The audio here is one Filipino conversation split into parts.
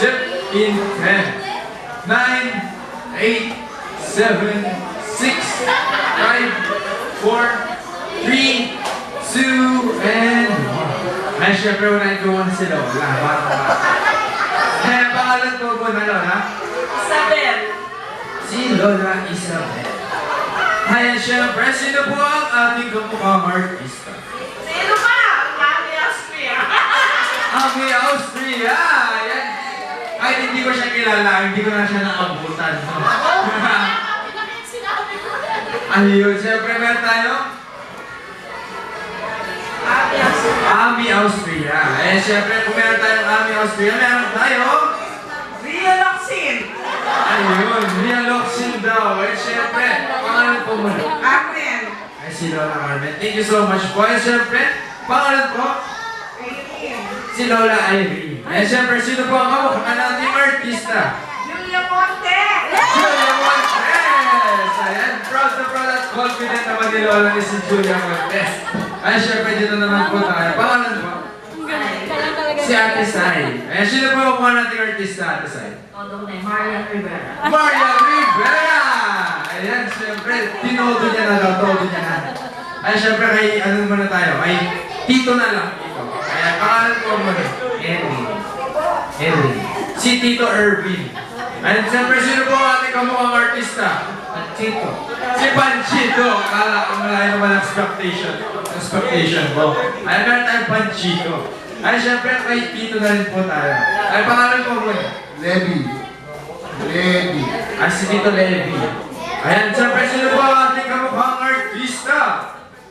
mag-isip in 10, 9, 8, 7, 6, 5, 4, 3, 2, and 1. Ay, syempre, wala yung gawa na sila. Wala. Kaya pangalan ko po na Lola? Isabel. Si Lola Isabel. Kaya syempre, sino po ang ating kamukhang artista? Sino ba? Mami Austria. Ami Austria! Yan. Kahit hindi ko siya kilala, hindi ko na siya naabutan. Ayun, syempre meron tayo. Ami Austria. Eh, syempre, kung meron tayong Ami Austria, meron tayo. Ria Locsin. Ayun, Ria Locsin daw. Eh, syempre, pangalan po muna. Carmen. Ay, si Lola Carmen. Thank you so much po. Eh, syempre, pangalan po. Si Lola Irene. Eh, syempre, sino po ang kamukha nating artista? Julia Monte. Julia Montes! Ayan, proud at confident naman ni Lola ni si Julia Montes. Ay, syempre, dito naman po tayo. Pangalan po? Si Ate Sai. Ayan, sino po ang kamukha nating artista, Ate Sai? Todong na Marian Rivera. Maria Rivera! Ayan, syempre, tinodo niya na daw, todo niya na. Ay, syempre, kay, ano muna tayo? Ay, Tito na lang. Tito. Kaya, pangalan ko muna. Erwin. Si Tito Erwin. Ayan, syempre, sino po ang ating kamukhang artista? Panchito. Si Panchito. Kala ko malayo naman ang expectation mo. Ayan, meron tayong Panchito. Ay, syempre, kay Tito na rin po tayo. Ay, pangalan ko muna. Levi. Ay, si Tito Levi. Ayan, syempre, sino po ang ating kamukhang artista?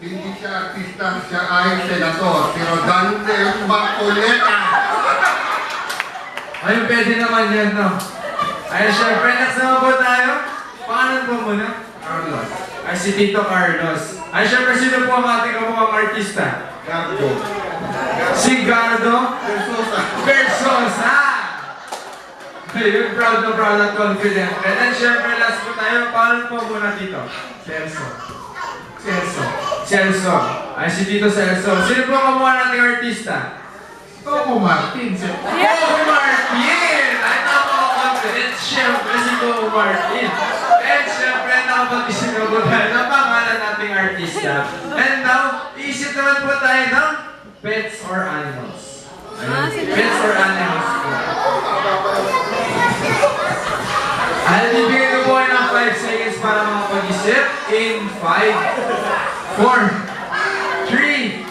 Hindi siya artista, siya ay senator. Si Rodante Marcoleta. Ayun, pwede naman yan, no? Ay, syempre, next naman po tayo. Pangalan po muna? Carlos. Ay, si Tito Carlos. Ay, syempre, sino po ang ating kamukhang artista? Gardo. Si Gardo Versosa. Versosa! Ayun, proud at confident. And then, syempre, last po tayo. Pangalan po muna, Tito? Celso. Ay, si Tito Celso. Sino po ang kamukha nating artista? Tomo Martin. Coco Martin! Ay, napaka-confident. Siyempre, si Coco Martin. And siyempre, nakapag-isip na po tayo ng pangalan nating artista. And now, iisip naman po tayo ng pets or animals. Ayun, pets or animals po. Ay, bibigyan ko po kayo ng 5 seconds para makapag-isip. In 5, 4, 3,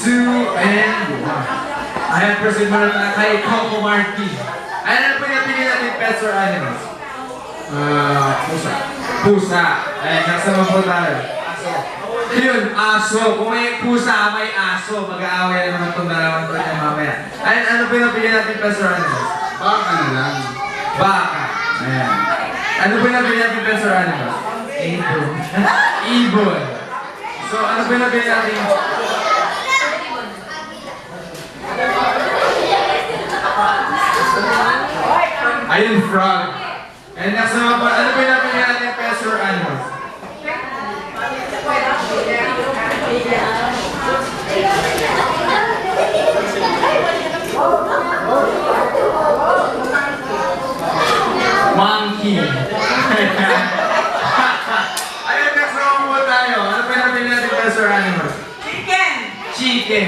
2, and 1. Ayan, proceed muna na kay Coco Martin. Ayan, ano po yung napili natin pets or animals? Pusa. Ayan, next naman po tayo. Yun, aso. Kung may pusa, may aso. Mag-aaway na naman itong dalawang po niya mamaya. Ayan, ano po yung napili natin pets or animals? Baka na lang. Baka. Ayan. Ano po yung napili natin pets or animals? Ibon. Ibon. So, ano po yung napili natin? Ayun, frog. And next naman po, ano po yung napili natin pets or animals? Monkey. Ayun, next naman po tayo. Ano po yung napili natin pets or animals? Chicken.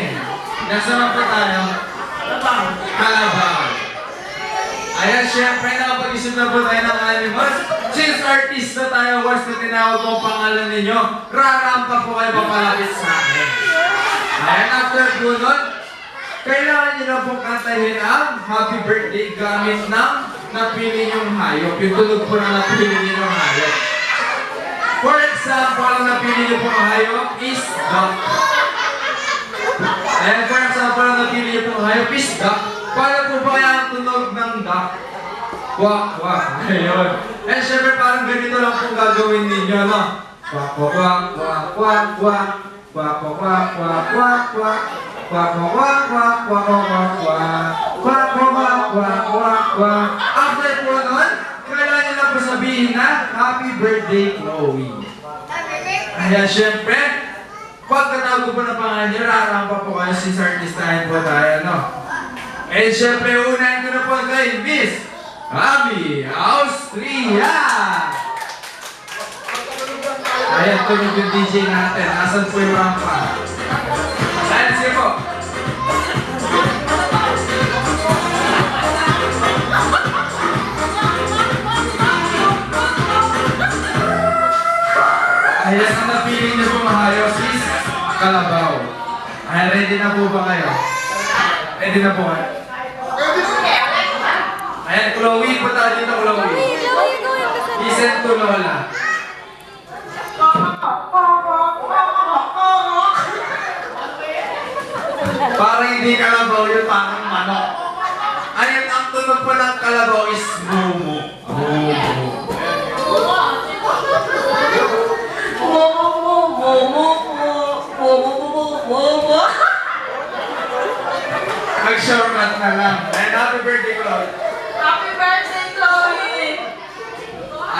Next naman po tayo. Kalabaw. Ayan, syempre, nakapag-isip na po tayo ng animals. Since artista tayo, once na tinawag ko ang pangalan ninyo, rarampa po kayo papalapit sa akin. Ayan, after po nun, kailangan nyo na pong kantahin ang happy birthday gamit ng napili nyong hayop. Yung tunog po na napili nyo ng hayop. For example, ang napili nyo pong hayop is duck. Ayan, for example, ang napili nyo pong hayop is duck. Paano po ba kaya ang tunog ng duck? Kwak, kwak. Ayun. Eh, syempre parang ganito lang po gagawin ninyo, no? Kwak, kwak, kwak, kwak, kwak. Kwak, kwak, kwak, kwak, kwak. Kwak, kwak, kwak, kwak, kwak, kwak. Kwak, kwak, kwak, kwak, kwak. After po nun, kailangan nyo lang po sabihin na Happy Birthday, Chloe. Ayan, syempre, pagkatawag ko po na pangalan nyo, rarampa po kayo since artistahin po tayo, no? And syempre, unahin ko na po kay Miss Ami Austria. Ayan, tunog yung DJ natin. Asan po yung rampa? Ayan, sige po. Ayan, ang napili niyo po mahayos is Kalabaw. Ayan, ready na po ba kayo? Ready na po kayo? Ayan, Chloe, punta ka dito, Chloe. Listen to Lola. Parang hindi kalabaw yun, parang manok. Ayan, ang tunog po ng kalabaw is mumu. Mumu. Mag-shortcut na lang. And happy birthday, Chloe. Happy birthday, Chloe!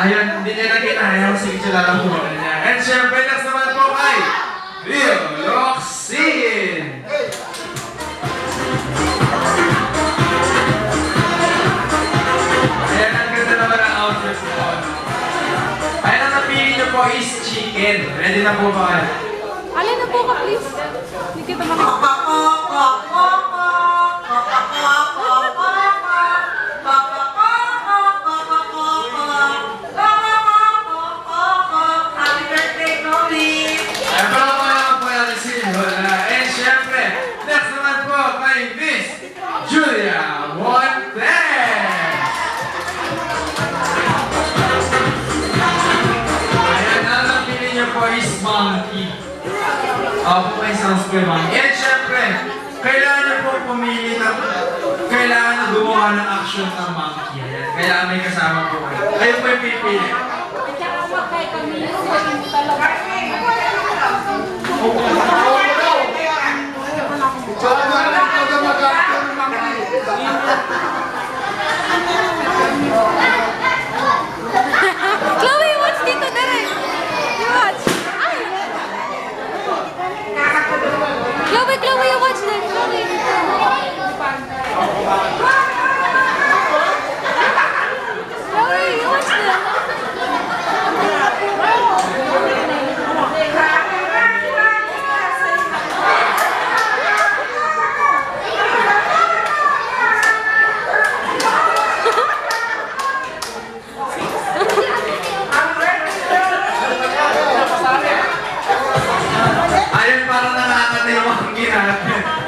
Ayun, hindi niya na kinaya. Sige, sila lang po niya. And syempre, next naman po kay Leo Loxin. Ayan, ang ganda naman ang outfit po. Ayan, ang napili niyo po is chicken. Ready na po ba kayo? Alin na po ka, please? Hindi kita makikita. Happy birthday, Chloe! Ayan, pala po yan si Lola. And syempre, next naman po kay Miss Julia Montes. Ayan, ang napili niyo po is Monkey. Opo, may sounds po yung Monkey. And syempre, kailangan niyo po pumili ng, kailangan na gumawa ng action ng Monkey. Ayan, kailangan may kasama po kayo. Kayo po yung pipili. At saka makay kami yung talaga. Chloe, watch dito, Derek. You watch. Ay! Chloe, you watch this. Chloe. Chloe, you watch this. Ayun, parang nakakatayo ang ginagawa.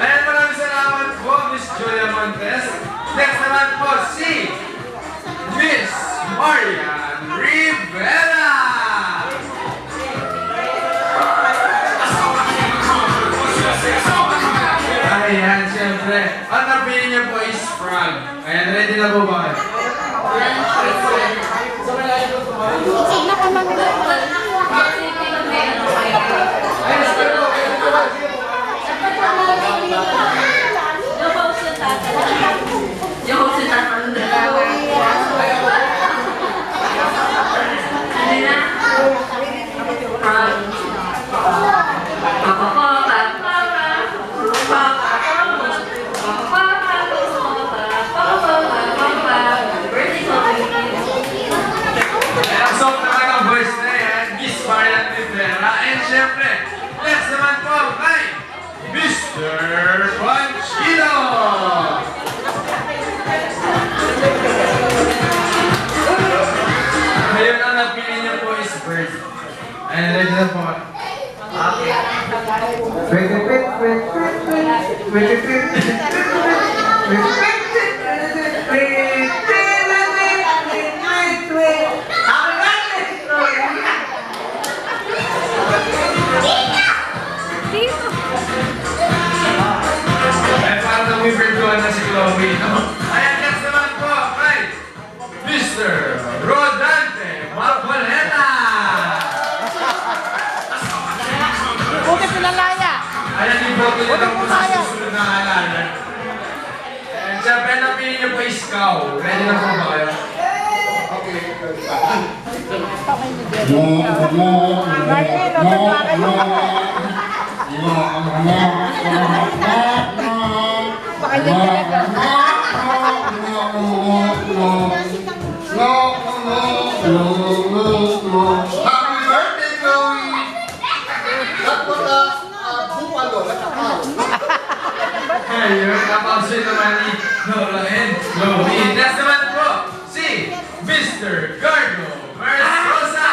Ayun, maraming salamat po, Miss Julia Montes. Next naman po, si Miss Marian Rivera. Ayan, siyempre. Ang napili niya po is Frog. Ayan, ready na po ba kayo? Sigla ka lang. Yung host yung tatanong na Ano na? Ang song naman ang voice na yan, Miss Marian Rivera. And syempre, next naman po kay Mr. Panchito! Ngayon ang napili niyo po is Bird. Ayan, ready na po. Dito. Ay, parang nag-weaverduan na si Chloe, no? Ayan, next naman po kay Mr. Rodante Marcoleta! Huwag ka laya. Ayan, yung boto niyo lang po sa susunod na halalan. And syempre, napili niyo po is Cow. Ready na po ba kayo? Baka yan talaga. Nora and Chloe. Next naman po, si Mr. Cardo Versosa.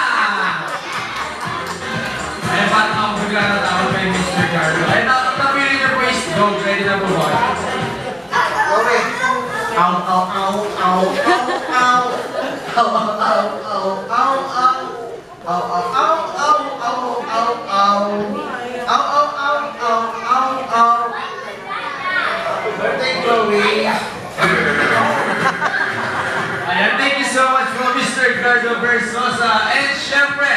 Ay, parang ako bigla natawa kay Mr. Cardo. Ay, tapili niyo po is dog. Ready na po ba? Okay. Ow, ow, ow, ow, ow, ow. Ow, ow, ow, ow, ow, ow. Ow, ow, ow, ow, ow, ow, ow. Ow, ow, ow, ow, ow, ow. Happy birthday, Chloe. Ayan, thank you so much po Mr. Cardo Versosa. And syempre,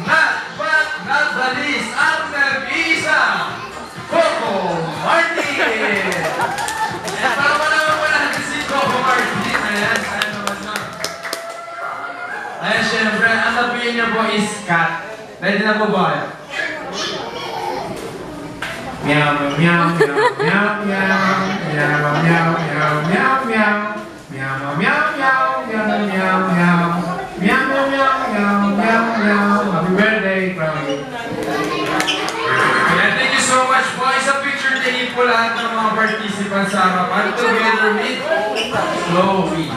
not the least, ang nag-iisa, Coco Martin. And para malaman mo natin si Coco Martin. Ayan, sana naman na. Ayan, syempre, ang sabihin niya po is cat. Ready na po ba? Meow, meow, meow, meow, meow, meow, meow, meow, meow, meow. Meow, meow, meow, meow, meow, meow. Meow, meow, meow, meow, meow, meow. Happy birthday, Chloe. Ayan, thank you so much po. Isang picture taking po lahat ng mga participants sa harapan together with Chloe.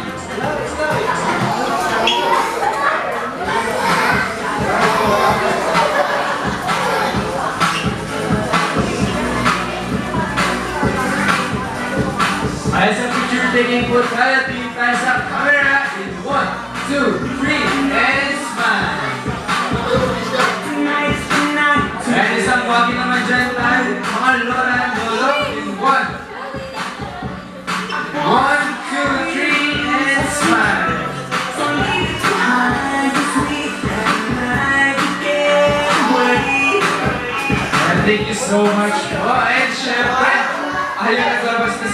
Ay, sa picture taking po tayo, tingin tayo sa camera in 1, 2, 3, and smile. Ayan, isang wagi naman dyan tayo, mga lola and lolo in 1, 2, 3, and smile. And thank you so much po. And syempre, ayaw naglabas na